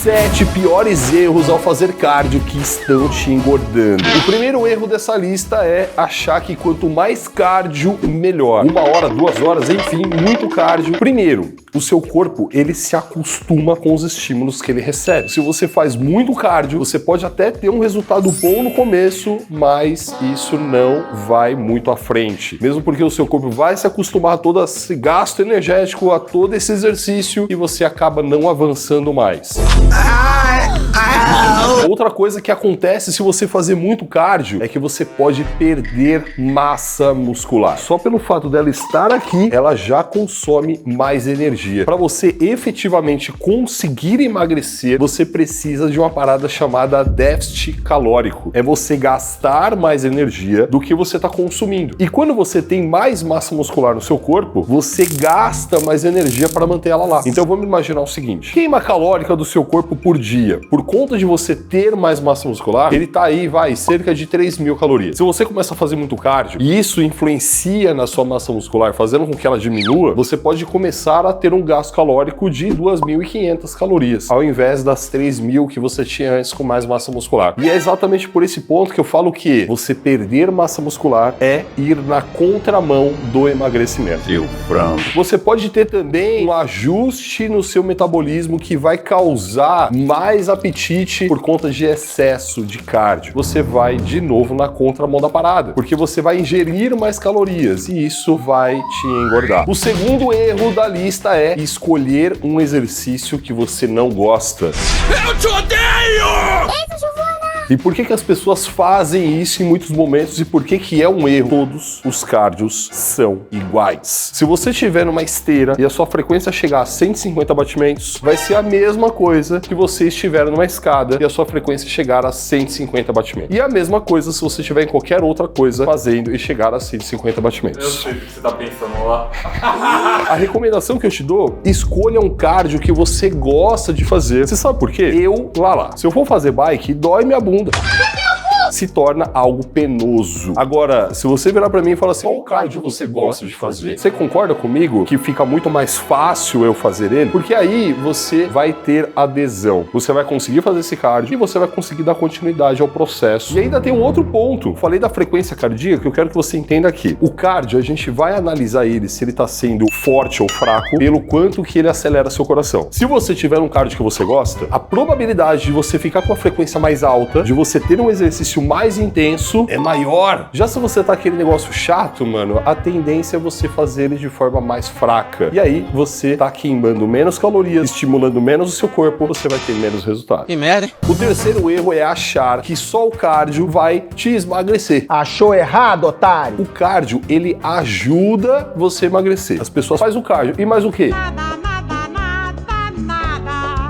7 piores erros ao fazer cardio que estão te engordando. O primeiro erro dessa lista é achar que quanto mais cardio, melhor. 1 hora, 2 horas, enfim, muito cardio. Primeiro, o seu corpo, ele se acostuma com os estímulos que ele recebe. Se você faz muito cardio, você pode até ter um resultado bom no começo, mas isso não vai muito à frente. Mesmo porque o seu corpo vai se acostumar a todo esse gasto energético, a todo esse exercício, e você acaba não avançando mais. Outra coisa que acontece se você fazer muito cardio é que você pode perder massa muscular. Só pelo fato dela estar aqui, ela já consome mais energia. Para você efetivamente conseguir emagrecer, você precisa de uma parada chamada déficit calórico. É você gastar mais energia do que você está consumindo. E quando você tem mais massa muscular no seu corpo, você gasta mais energia para manter ela lá. Então vamos imaginar o seguinte: queima calórica do seu corpo por dia, por conta de você ter mais massa muscular, ele tá aí, cerca de 3.000 calorias. Se você começa a fazer muito cardio e isso influencia na sua massa muscular, fazendo com que ela diminua, você pode começar a ter um gasto calórico de 2.500 calorias, ao invés das 3.000 que você tinha antes com mais massa muscular. E é exatamente por esse ponto que eu falo que você perder massa muscular é ir na contramão do emagrecimento. Você pode ter também um ajuste no seu metabolismo que vai causar mais apetite por conta de excesso de cardio. Você vai de novo na contramão da parada, porque você vai ingerir mais calorias e isso vai te engordar. O segundo erro da lista é escolher um exercício que você não gosta. Eu te odeio! E por que as pessoas fazem isso em muitos momentos e por que é um erro? Todos os cardios são iguais. Se você estiver numa esteira e a sua frequência chegar a 150 batimentos, vai ser a mesma coisa que você estiver numa escada e a sua frequência chegar a 150 batimentos. E a mesma coisa se você estiver em qualquer outra coisa fazendo e chegar a 150 batimentos. Eu sei o que você tá pensando lá. A recomendação que eu te dou, escolha um cardio que você gosta de fazer. Você sabe por quê? Se eu for fazer bike, dói minha bunda. Se torna algo penoso. Agora, se você virar pra mim e falar assim, qual cardio você gosta de fazer? Você concorda comigo que fica muito mais fácil eu fazer ele? Porque aí você vai ter adesão. Você vai conseguir fazer esse cardio e você vai conseguir dar continuidade ao processo. E ainda tem um outro ponto. Falei da frequência cardíaca, que eu quero que você entenda aqui. O cardio, a gente vai analisar ele se ele tá sendo forte ou fraco pelo quanto que ele acelera seu coração. Se você tiver um cardio que você gosta, a probabilidade de você ficar com a frequência mais alta, de você ter um exercício mais intenso, é maior. Já se você tá aquele negócio chato, mano, a tendência é você fazer ele de forma mais fraca. E aí você tá queimando menos calorias, estimulando menos o seu corpo, você vai ter menos resultado. Que merda, hein? O terceiro erro é achar que só o cardio vai te emagrecer. Achou errado, otário? O cardio, ele ajuda você a emagrecer. As pessoas fazem o cardio. E mais o quê?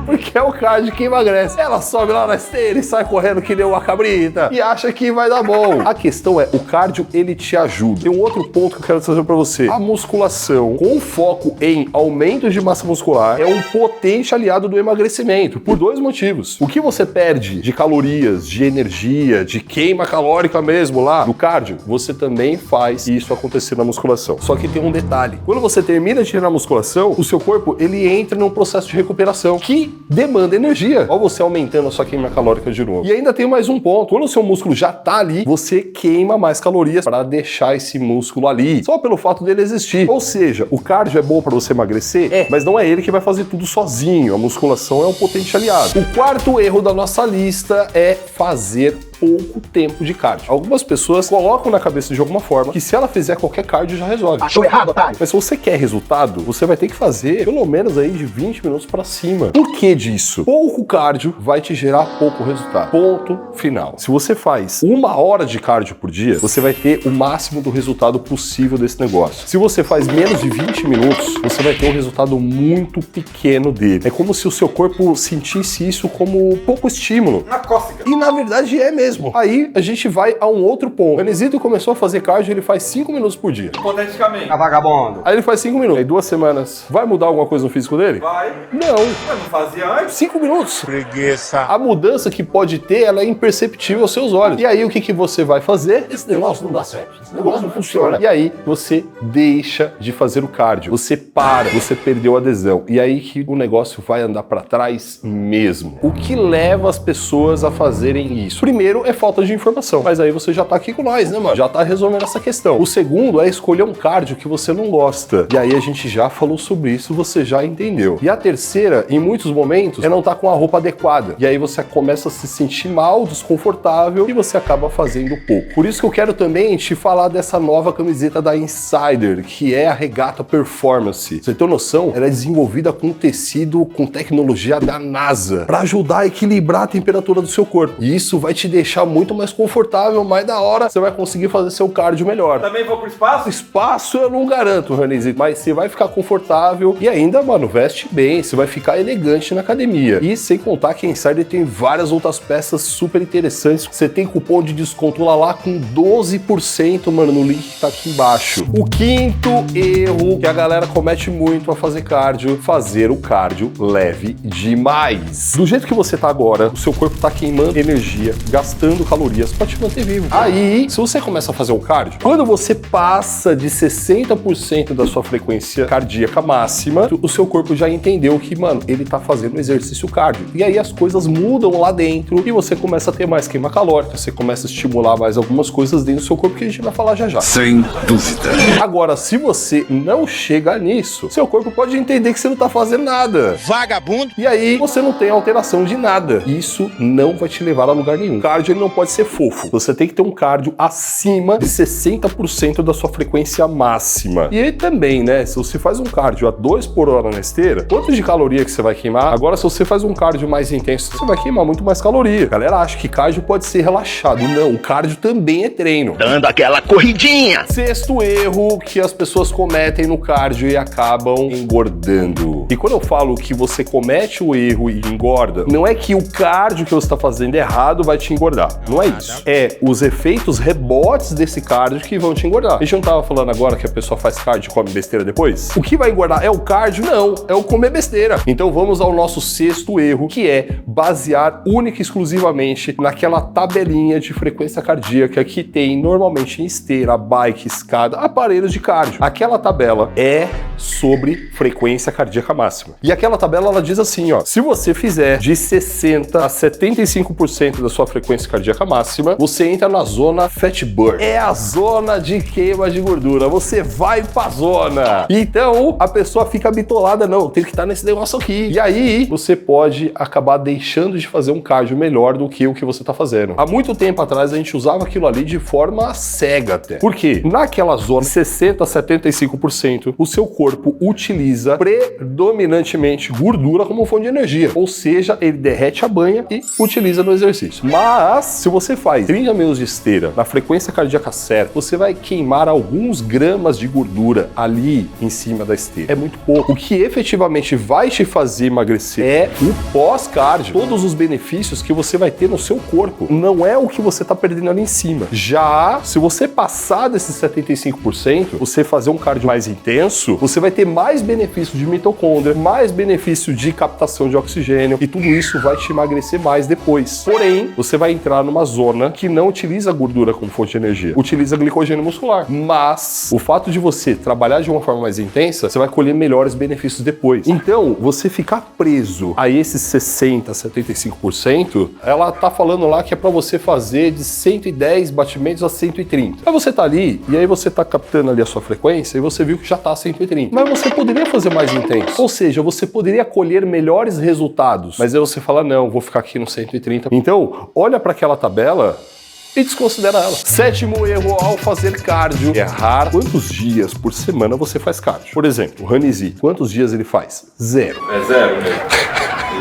Porque é o cardio que emagrece. Ela sobe lá na esteira e sai correndo que nem uma cabrita e acha que vai dar bom. A questão é, o cardio, ele te ajuda. Tem um outro ponto que eu quero trazer pra você. A musculação, com foco em aumento de massa muscular, é um potente aliado do emagrecimento, por 2 motivos. O que você perde de calorias, de energia, de queima calórica mesmo lá no cardio, você também faz isso acontecer na musculação. Só que tem um detalhe. Quando você termina de treinar a musculação, o seu corpo, ele entra num processo de recuperação que demanda energia. Olha você aumentando a sua queima calórica de novo. E ainda tem mais um ponto. Quando o seu músculo já tá ali, você queima mais calorias para deixar esse músculo ali, só pelo fato dele existir. Ou seja, o cardio é bom para você emagrecer? Mas não é ele que vai fazer tudo sozinho. A musculação é um potente aliado. O quarto erro da nossa lista é fazer pouco tempo de cardio. Algumas pessoas colocam na cabeça de alguma forma que se ela fizer qualquer cardio já resolve. Achou errado, otário? Mas se você quer resultado, você vai ter que fazer pelo menos aí de 20 minutos pra cima. Por que disso? Pouco cardio vai te gerar pouco resultado. Ponto final. Se você faz 1 hora de cardio por dia, você vai ter o máximo do resultado possível desse negócio. Se você faz menos de 20 minutos, você vai ter um resultado muito pequeno dele. É como se o seu corpo sentisse isso como pouco estímulo. Na cócega. E na verdade é mesmo. mesmo. Aí a gente vai a um outro ponto. O Anisito começou a fazer cardio, ele faz 5 minutos por dia. Hipoteticamente. Tá vagabundo. Aí ele faz 5 minutos. Aí 2 semanas. Vai mudar alguma coisa no físico dele? Vai. Não. Mas não fazia antes? 5 minutos. Preguiça. A mudança que pode ter, ela é imperceptível aos seus olhos. E aí o que você vai fazer? Esse negócio não dá certo. Esse negócio não funciona. E aí você deixa de fazer o cardio. Você para. Você perdeu a adesão. E aí que o negócio vai andar pra trás mesmo. O que leva as pessoas a fazerem isso? Primeiro é falta de informação. Mas aí você já tá aqui com nós, né, mano? Já tá resolvendo essa questão. O segundo é escolher um cardio que você não gosta. E aí a gente já falou sobre isso, você já entendeu. E a terceira, em muitos momentos, é não estar com a roupa adequada. E aí você começa a se sentir mal, desconfortável e você acaba fazendo pouco. Por isso que eu quero também te falar dessa nova camiseta da Insider, que é a Regata Performance. Você tem noção? Ela é desenvolvida com tecido, com tecnologia da NASA, para ajudar a equilibrar a temperatura do seu corpo. E isso vai te deixar muito mais confortável, mais da hora, você vai conseguir fazer seu cardio melhor. Também vou pro espaço? Espaço eu não garanto, Ranizzi, mas você vai ficar confortável e ainda, mano, veste bem, você vai ficar elegante na academia. E sem contar que a Insider tem várias outras peças super interessantes. Você tem cupom de desconto lá com 12%, mano, no link que tá aqui embaixo. O quinto erro que a galera comete muito a fazer cardio, fazer o cardio leve demais. Do jeito que você tá agora, o seu corpo tá queimando energia, gastando calorias pra te manter vivo. Aí, se você começa a fazer um cardio, quando você passa de 60% da sua frequência cardíaca máxima, o seu corpo já entendeu que, mano, ele tá fazendo exercício cardio. E aí as coisas mudam lá dentro e você começa a ter mais queima calórica, você começa a estimular mais algumas coisas dentro do seu corpo que a gente vai falar já já. Sem dúvida. Agora, se você não chega nisso, seu corpo pode entender que você não tá fazendo nada. Vagabundo. E aí você não tem alteração de nada. Isso não vai te levar a lugar nenhum. O cardio ele não pode ser fofo. Você tem que ter um cardio acima de 60% da sua frequência máxima. E aí também, né? Se você faz um cardio a 2 por hora na esteira, quanto de caloria que você vai queimar? Agora, se você faz um cardio mais intenso, você vai queimar muito mais caloria. A galera acha que cardio pode ser relaxado. Não, o cardio também é treino. Dando aquela corridinha. Sexto erro que as pessoas cometem no cardio e acabam engordando. E quando eu falo que você comete o erro e engorda, não é que o cardio que você está fazendo errado vai te engordar. Não é isso. É os efeitos rebotes desse cardio que vão te engordar. A gente não tava falando agora que a pessoa faz cardio e come besteira depois? O que vai engordar é o cardio? Não, é o comer besteira. Então vamos ao nosso sexto erro, que é basear única e exclusivamente naquela tabelinha de frequência cardíaca que tem normalmente em esteira, bike, escada, aparelhos de cardio. Aquela tabela é sobre frequência cardíaca máxima. E aquela tabela ela diz assim, ó, se você fizer de 60 a 75% da sua frequência cardíaca máxima, você entra na zona fat burn. É a zona de queima de gordura. Você vai pra zona. Então, a pessoa fica bitolada, não, tem que estar nesse negócio aqui. E aí, você pode acabar deixando de fazer um cardio melhor do que o que você tá fazendo. Há muito tempo atrás, a gente usava aquilo ali de forma cega até. Por quê? Naquela zona, 60 a 75%, o seu corpo utiliza predominantemente gordura como fonte de energia. Ou seja, ele derrete a banha e utiliza no exercício. Mas, se você faz 30 minutos de esteira na frequência cardíaca certa, você vai queimar alguns gramas de gordura ali em cima da esteira. É muito pouco. O que efetivamente vai te fazer emagrecer é o pós-cardio. Todos os benefícios que você vai ter no seu corpo. Não é o que você tá perdendo ali em cima. Já, se você passar desses 75%, você fazer um cardio mais intenso, você vai ter mais benefício de mitocôndria, mais benefício de captação de oxigênio e tudo isso vai te emagrecer mais depois. Porém, você vai entrar numa zona que não utiliza gordura como fonte de energia, utiliza glicogênio muscular. Mas o fato de você trabalhar de uma forma mais intensa, você vai colher melhores benefícios depois. Então, você ficar preso a esses 60, 75%, ela tá falando lá que é pra você fazer de 110 batimentos a 130. Aí você tá ali, e aí você tá captando ali a sua frequência, e você viu que já tá a 130. Mas você poderia fazer mais intenso. Ou seja, você poderia colher melhores resultados. Mas aí você fala, não, vou ficar aqui no 130. Então, olha para aquela tabela e desconsidera ela. Sétimo erro ao fazer cardio: errar quantos dias por semana você faz cardio. Por exemplo, o Ranizzi, quantos dias ele faz? 0. É 0 mesmo.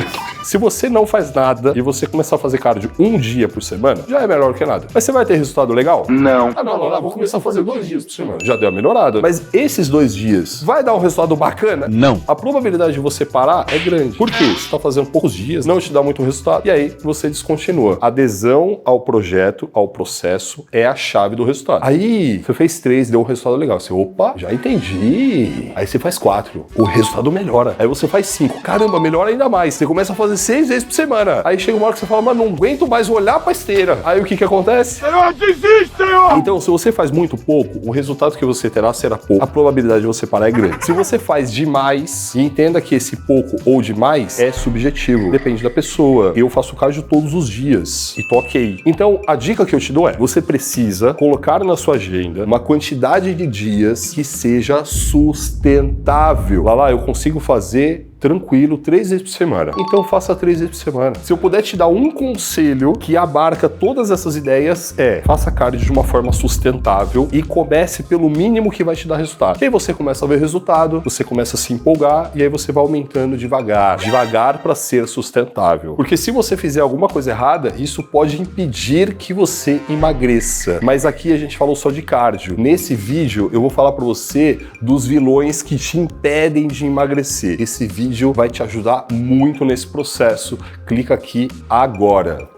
Isso. Se você não faz nada e você começar a fazer cardio um dia por semana, já é melhor que nada. Mas você vai ter resultado legal? Não. Ah, não, vou começar a fazer 2 dias por semana. Já deu uma melhorada. Mas esses 2 dias, vai dar um resultado bacana? Não. A probabilidade de você parar é grande. Por quê? Você está fazendo poucos dias, não te dá muito resultado, e aí você descontinua. Adesão ao projeto, ao processo, é a chave do resultado. Aí, você fez 3, deu um resultado legal. Você, opa, já entendi. Aí você faz 4, o resultado melhora. Aí você faz 5, caramba, melhora ainda mais. Você começa a fazer 6 vezes por semana. Aí chega uma hora que você fala, mas não aguento mais olhar pra esteira. Aí o que acontece? Senhor, desiste, Senhor! Então, se você faz muito pouco, o resultado que você terá será pouco. A probabilidade de você parar é grande. Se você faz demais, e entenda que esse pouco ou demais é subjetivo, depende da pessoa. Eu faço cardio todos os dias e tô ok. Então, a dica que eu te dou é, você precisa colocar na sua agenda uma quantidade de dias que seja sustentável. Lá, eu consigo fazer tranquilo 3 vezes por semana. Então faça 3 vezes por semana. Se eu puder te dar um conselho que abarca todas essas ideias faça cardio de uma forma sustentável e comece pelo mínimo que vai te dar resultado. E aí você começa a ver resultado, você começa a se empolgar e aí você vai aumentando devagar para ser sustentável. Porque se você fizer alguma coisa errada, isso pode impedir que você emagreça. Mas aqui a gente falou só de cardio. Nesse vídeo eu vou falar para você dos vilões que te impedem de emagrecer. Esse vídeo vai te ajudar muito nesse processo. Clica aqui agora.